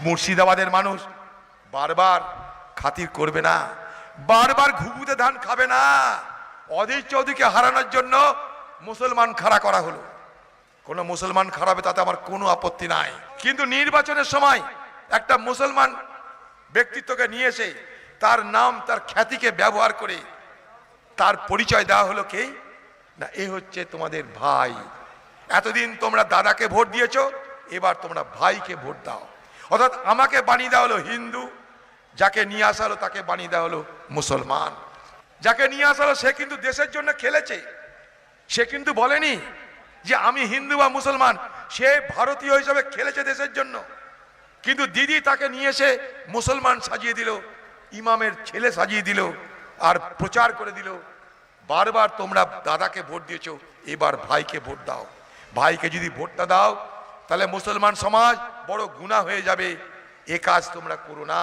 মুর্শিদাবাদের মানুষ বারবার খাতির করবে না, বারবার ঘুঘুতে ধান খাবে না। অধীর চৌধুরীকে হারানোর জন্য মুসলমান খাড়া করা হলো। কোন মুসলমান খারাপে তাতে আমার কোনো আপত্তি নাই, কিন্তু নির্বাচনের সময় একটা মুসলমান ব্যক্তিত্বকে নিয়ে এসে তার নাম তার খ্যাতিকে ব্যবহার করে তার পরিচয় দেওয়া হলো কে না, এ হচ্ছে তোমাদের ভাই। এতদিন তোমরা দাদাকে ভোট দিয়েছো, এবার তোমরা ভাইকে ভোট দাও। অর্থাৎ আমাকে বানিয়ে দেওয়া হলো হিন্দু, যাকে নিয়ে আসা হলো তাকে বানিয়ে দেওয়া হলো মুসলমান। যাকে নিয়ে আসা হলো সে কিন্তু দেশের জন্য খেলেছে, সে কিন্তু বলেনি যে আমি হিন্দু বা মুসলমান, সে ভারতীয় হিসাবে খেলেছে দেশের জন্য। কিন্তু দিদি তাকে নিয়ে এসে মুসলমান সাজিয়ে দিল, ইমামের ছেলে সাজিয়ে দিল, আর প্রচার করে দিল বারবার তোমরা দাদাকে ভোট দিয়েছো, এবার ভাইকে ভোট দাও। ভাইকে যদি ভোটটা দাও তাহলে মুসলমান সমাজ বড় গুনাহ হয়ে যাবে। এ কাজ তোমরা করো না।